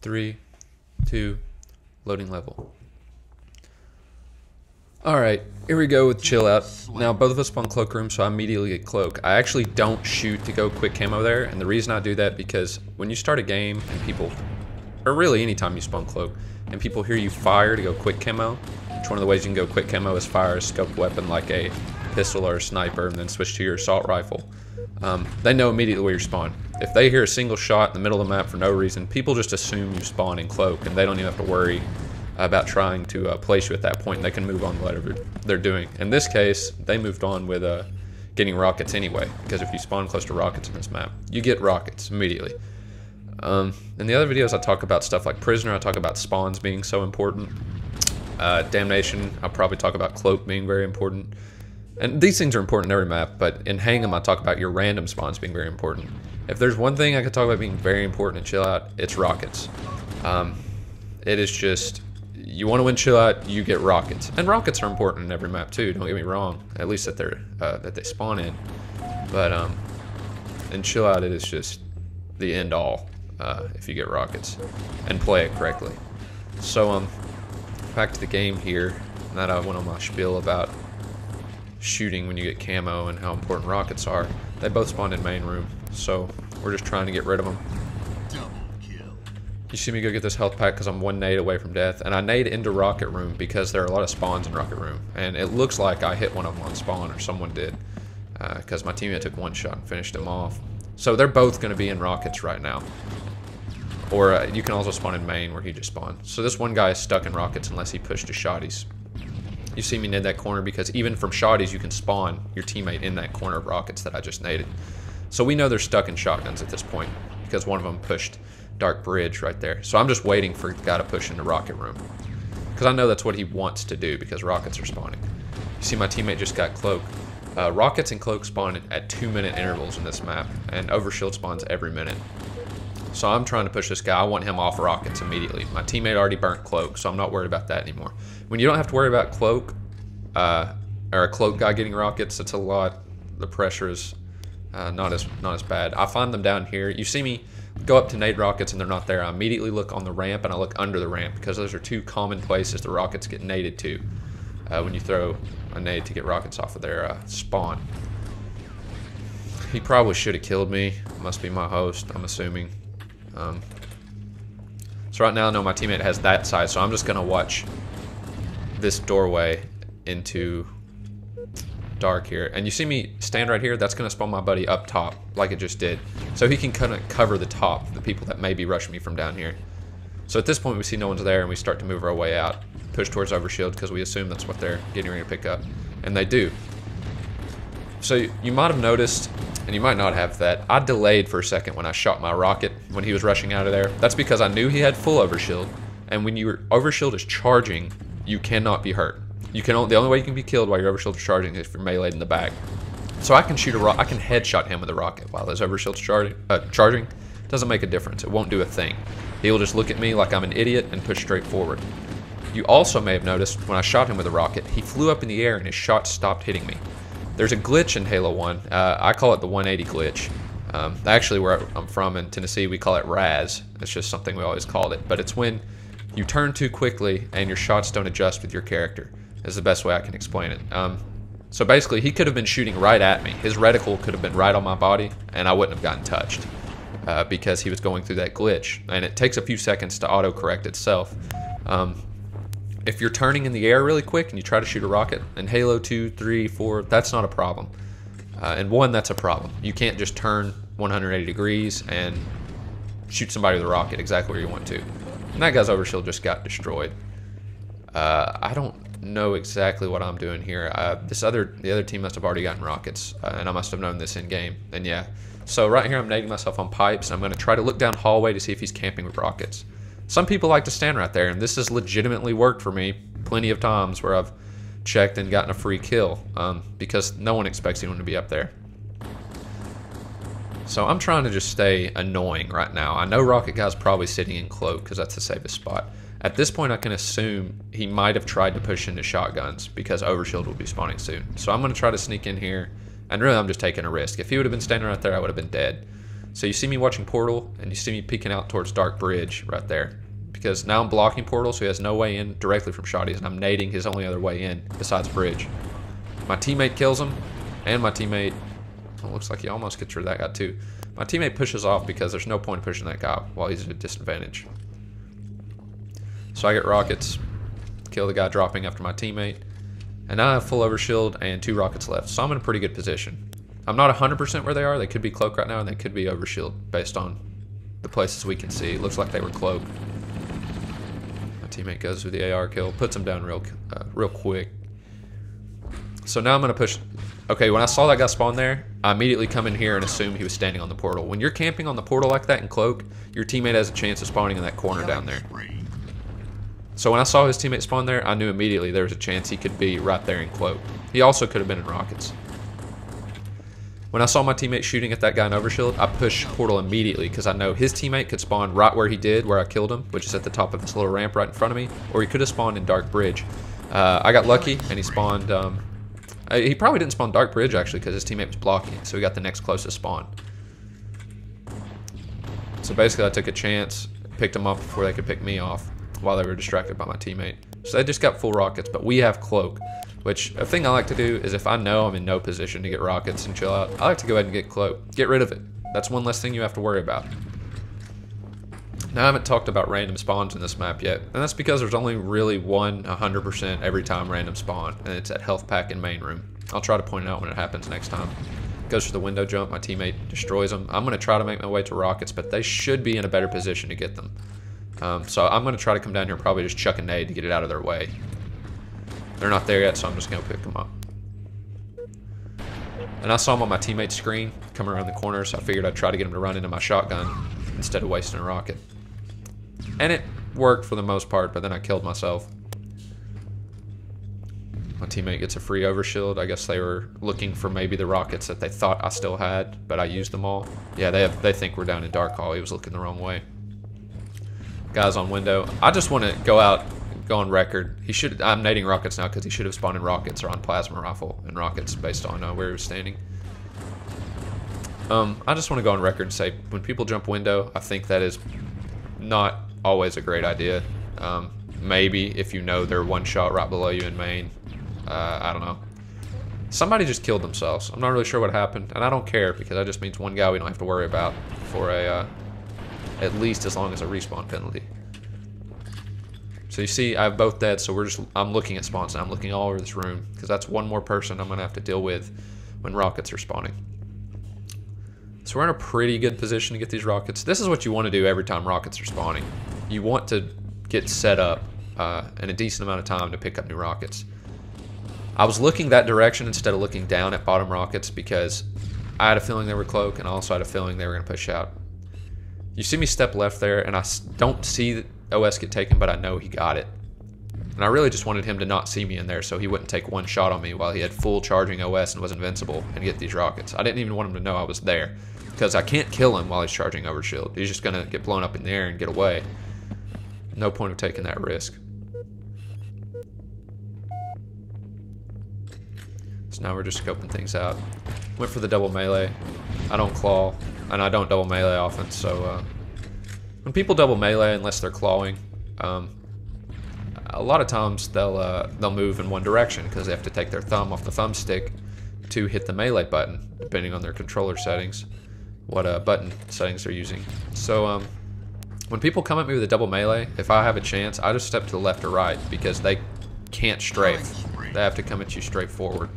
3, 2, loading level. Alright, here we go with chill out. Now both of us spawn cloakroom, so I immediately get cloak. I actually don't shoot to go quick camo there, and the reason I do that because when you start a game and people, or really anytime you spawn cloak, and people hear you fire to go quick camo, which one of the ways you can go quick camo is fire a scoped weapon like a pistol or a sniper and then switch to your assault rifle. They know immediately where you spawn. If they hear a single shot in the middle of the map for no reason, people just assume you spawn in cloak and they don't even have to worry about trying to place you at that point. They can move on to whatever they're doing. In this case, they moved on with getting rockets anyway, because if you spawn close to rockets in this map, you get rockets immediately. In the other videos I talk about stuff like prisoner, I talk about spawns being so important. Damnation, I'll probably talk about cloak being very important. And these things are important in every map, but in Hang'em I talk about your random spawns being very important. If there's one thing I could talk about being very important in chill out, it's rockets. It is just, you want to win chill out, you get rockets. And rockets are important in every map too, don't get me wrong. At least that they spawn in. But in chill out it is just the end all if you get rockets and play it correctly. So back to the game here. That I went on my spiel about shooting when you get camo and how important rockets are. They both spawned in main room, so we're just trying to get rid of them. You see me go get this health pack because I'm one nade away from death, and I nade into rocket room because there are a lot of spawns in rocket room, and it looks like I hit one of them on spawn, or someone did, because my teammate took one shot and finished him off. So they're both going to be in rockets right now. Or you can also spawn in main where he just spawned. So this one guy is stuck in rockets unless he pushed his shotties. You see me nade that corner because even from shotties you can spawn your teammate in that corner of rockets that I just naded. So we know they're stuck in shotguns at this point because one of them pushed Dark Bridge right there. So I'm just waiting for the guy to push into rocket room because I know that's what he wants to do because rockets are spawning. You see my teammate just got cloak. Rockets and cloak spawn at 2-minute intervals in this map, and overshield spawns every minute. So I'm trying to push this guy. I want him off rockets immediately. My teammate already burnt cloak, so I'm not worried about that anymore. When you don't have to worry about cloak, or a cloak guy getting rockets, it's a lot. The pressure is not as bad. I find them down here. You see me go up to nade rockets and they're not there. I immediately look on the ramp and I look under the ramp because those are two common places the rockets get naded to when you throw a nade to get rockets off of their spawn. He probably should have killed me. Must be my host, I'm assuming. So right now I know my teammate has that side, so I'm just gonna watch this doorway into dark here. And you see me stand right here, that's gonna spawn my buddy up top like it just did. So he can kind of cover the top, the people that may be rushing me from down here. So at this point we see no one's there and we start to move our way out. Push towards overshield because we assume that's what they're getting ready to pick up. And they do. So you might have noticed, and you might not have, that I delayed for a second when I shot my rocket when he was rushing out of there. That's because I knew he had full overshield, and when your overshield is charging, you cannot be hurt. The only way you can be killed while your overshield is charging is if you're meleeed in the back. So I can I can headshot him with a rocket while his overshield's charging. Doesn't make a difference. It won't do a thing. He'll just look at me like I'm an idiot and push straight forward. You also may have noticed when I shot him with a rocket, he flew up in the air and his shot stopped hitting me. There's a glitch in Halo 1. I call it the 180 glitch. Actually, where I'm from in Tennessee, we call it RAS. It's just something we always called it. But it's when you turn too quickly and your shots don't adjust with your character. Is the best way I can explain it. So basically, he could have been shooting right at me. His reticle could have been right on my body, and I wouldn't have gotten touched because he was going through that glitch. And it takes a few seconds to auto-correct itself. If you're turning in the air really quick and you try to shoot a rocket, in Halo 2, 3, 4, that's not a problem. In 1, that's a problem. You can't just turn 180 degrees and shoot somebody with a rocket exactly where you want to. And that guy's overshield just got destroyed. I don't know exactly what I'm doing here. The other team must have already gotten rockets, and I must have known this in game. And yeah, so right here I'm nading myself on pipes, and I'm going to try to look down hallway to see if he's camping with rockets. Some people like to stand right there, and this has legitimately worked for me plenty of times where I've checked and gotten a free kill because no one expects anyone to be up there. So I'm trying to just stay annoying right now. I know Rocket Guy's probably sitting in cloak because that's the safest spot. At this point, I can assume he might have tried to push into shotguns because overshield will be spawning soon. So I'm going to try to sneak in here, and really I'm just taking a risk. If he would have been standing right there, I would have been dead. So you see me watching portal, and you see me peeking out towards dark bridge right there. Because now I'm blocking portal, so he has no way in directly from shotties, and I'm nading his only other way in besides bridge. My teammate kills him, and my teammate, oh, looks like he almost gets rid of that guy too. My teammate pushes off because there's no point in pushing that guy while he's at a disadvantage. So I get rockets, kill the guy dropping after my teammate, and now I have full overshield and 2 rockets left. So I'm in a pretty good position. I'm not 100% where they are. They could be cloak right now, and they could be overshield based on the places we can see. It looks like they were cloak. My teammate goes with the AR kill, puts him down real quick. So now I'm gonna push. Okay, when I saw that guy spawn there, I immediately come in here and assume he was standing on the portal. When you're camping on the portal like that in cloak, your teammate has a chance of spawning in that corner down there. So when I saw his teammate spawn there, I knew immediately there was a chance he could be right there in cloak. He also could have been in rockets. When I saw my teammate shooting at that guy in overshield, I pushed portal immediately because I know his teammate could spawn right where he did, where I killed him, which is at the top of this little ramp right in front of me, or he could have spawned in dark bridge. I got lucky and he spawned. He probably didn't spawn dark bridge actually because his teammate was blocking, so he got the next closest spawn. So basically, I took a chance, picked them up before they could pick me off while they were distracted by my teammate. So they just got full rockets, but we have cloak, which a thing I like to do is if I know I'm in no position to get rockets and chill out, I like to go ahead and get cloak. Get rid of it. That's one less thing you have to worry about. Now I haven't talked about random spawns in this map yet, and that's because there's only really one 100% every time random spawn, and it's at health pack in main room. I'll try to point it out when it happens next time. Goes for the window jump, my teammate destroys them. I'm going to try to make my way to rockets, but they should be in a better position to get them. So I'm going to try to come down here and probably just chuck a nade to get it out of their way. They're not there yet, so I'm just going to pick them up. And I saw him on my teammate's screen come around the corner, so I figured I'd try to get him to run into my shotgun instead of wasting a rocket. And it worked for the most part, but then I killed myself. My teammate gets a free overshield. I guess they were looking for maybe the rockets that they thought I still had, but I used them all. Yeah, they think we're down in dark hall. He was looking the wrong way. Guys on window. I just want to go out, go on record. I'm nading rockets now because he should have spawned in rockets or on plasma rifle and rockets based on where he was standing. I just want to go on record and say when people jump window, I think that is not always a great idea. Maybe if you know they're one shot right below you in main. I don't know. Somebody just killed themselves. I'm not really sure what happened, and I don't care because that just means one guy we don't have to worry about for at least as long as a respawn penalty. So you see, I have both dead, so I'm looking at spawns and I'm looking all over this room because that's one more person I'm gonna have to deal with when rockets are spawning. So we're in a pretty good position to get these rockets. This is what you want to do every time rockets are spawning. You want to get set up in a decent amount of time to pick up new rockets. I was looking that direction instead of looking down at bottom rockets because I had a feeling they were cloak and I also had a feeling they were going to push out. You see me step left there and I don't see the OS get taken, but I know he got it. And I really just wanted him to not see me in there so he wouldn't take one shot on me while he had full charging OS and was invincible and get these rockets. I didn't even want him to know I was there because I can't kill him while he's charging overshield. He's just going to get blown up in the air and get away. No point of taking that risk. So now we're just scoping things out. Went for the double melee. I don't claw, and I don't double melee often, so when people double melee, unless they're clawing, a lot of times they'll move in one direction because they have to take their thumb off the thumbstick to hit the melee button, depending on their controller settings, what button settings they're using. So when people come at me with a double melee, if I have a chance, I just step to the left or right because they can't strafe. They have to come at you straight forward.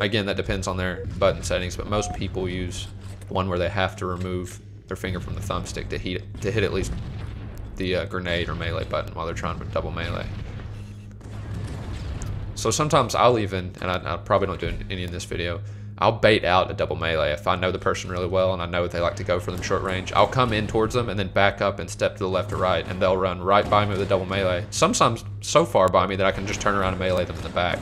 Again, that depends on their button settings, but most people use one where they have to remove their finger from the thumbstick to hit at least the grenade or melee button while they're trying to double melee. So sometimes I'll even, and I probably don't do any in this video, I'll bait out a double melee. If I know the person really well and I know they like to go for them short range, I'll come in towards them and then back up and step to the left or right, and they'll run right by me with a double melee. Sometimes so far by me that I can just turn around and melee them in the back.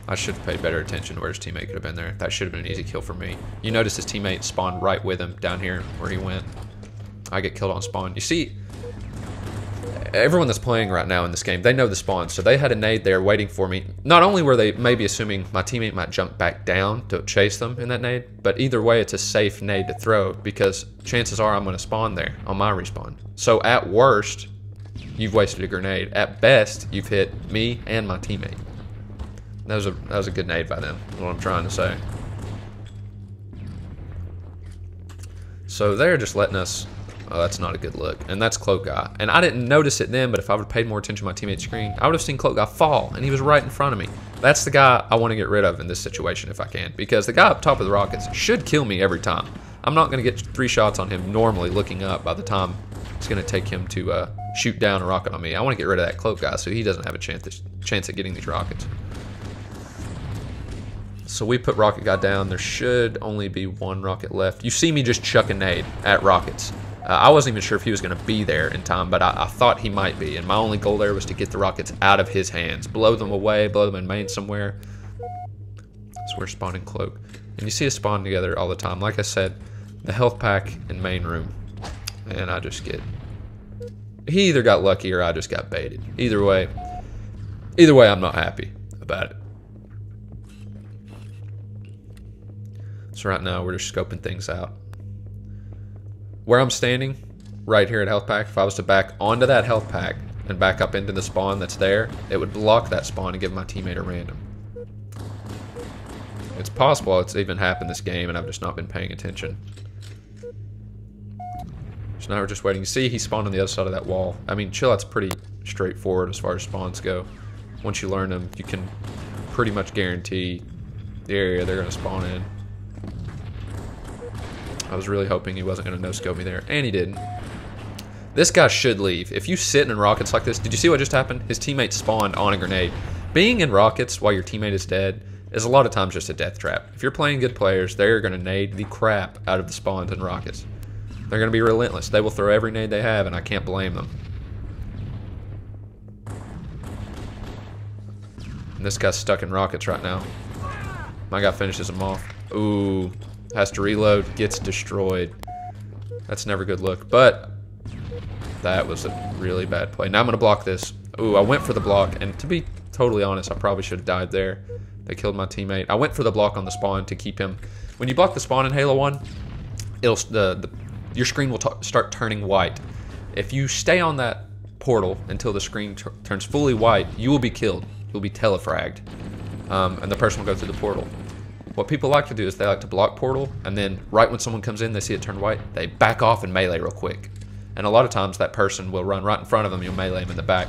I should have paid better attention to where his teammate could have been there. That should have been an easy kill for me. You notice his teammate spawned right with him down here where he went. I get killed on spawn. You see, everyone that's playing right now in this game, they know the spawn, so they had a nade there waiting for me. Not only were they maybe assuming my teammate might jump back down to chase them in that nade, but either way, it's a safe nade to throw because chances are I'm going to spawn there on my respawn. So at worst, you've wasted a grenade. At best, you've hit me and my teammate. That was a good nade by them, is what I'm trying to say. So they're just letting us... Oh, that's not a good look. And that's Cloak Guy. And I didn't notice it then, but if I would have paid more attention to my teammate's screen, I would have seen Cloak Guy fall, and he was right in front of me. That's the guy I want to get rid of in this situation if I can, because the guy up top of the rockets should kill me every time. I'm not going to get 3 shots on him normally looking up by the time it's going to take him to shoot down a rocket on me. I want to get rid of that Cloak Guy so he doesn't have a chance at getting these rockets. So we put Rocket Guy down. There should only be 1 rocket left. You see me just chuck a nade at rockets. I wasn't even sure if he was going to be there in time, but I thought he might be. And my only goal there was to get the rockets out of his hands. Blow them away, blow them in main somewhere. So we're spawning Cloak. And you see us spawn together all the time. Like I said, the health pack in main room. And I just get... He either got lucky or I just got baited. Either way, I'm not happy about it. So right now, we're just scoping things out. Where I'm standing, right here at health pack, if I was to back onto that health pack and back up into the spawn that's there, it would block that spawn and give my teammate a random. It's possible it's even happened this game and I've just not been paying attention. So now we're just waiting. See, he spawned on the other side of that wall. I mean, Chill Out's pretty straightforward as far as spawns go. Once you learn them, you can pretty much guarantee the area they're going to spawn in. I was really hoping he wasn't going to no-scope me there, and he didn't. This guy should leave. If you sit in rockets like this, did you see what just happened? His teammate spawned on a grenade. Being in rockets while your teammate is dead is a lot of times just a death trap. If you're playing good players, they're going to nade the crap out of the spawns and rockets. They're going to be relentless. They will throw every nade they have, and I can't blame them. And this guy's stuck in rockets right now. My guy finishes him off. Ooh. Has to reload, gets destroyed. That's never a good look, but that was a really bad play. Now I'm going to block this. Ooh, I went for the block, and to be totally honest, I probably should have died there. They killed my teammate. I went for the block on the spawn to keep him. When you block the spawn in Halo 1, your screen will start turning white. If you stay on that portal until the screen turns fully white, you will be killed. You'll be telefragged, and the person will go through the portal. What people like to do is they like to block portal, and then right when someone comes in, they see it turn white, they back off and melee real quick. And a lot of times that person will run right in front of them, you'll melee them in the back.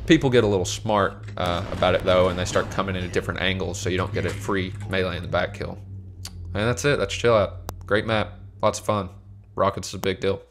People get a little smart about it though, and they start coming in at different angles so you don't get a free melee in the back kill. And that's it, that's Chill Out. Great map, lots of fun. Rockets is a big deal.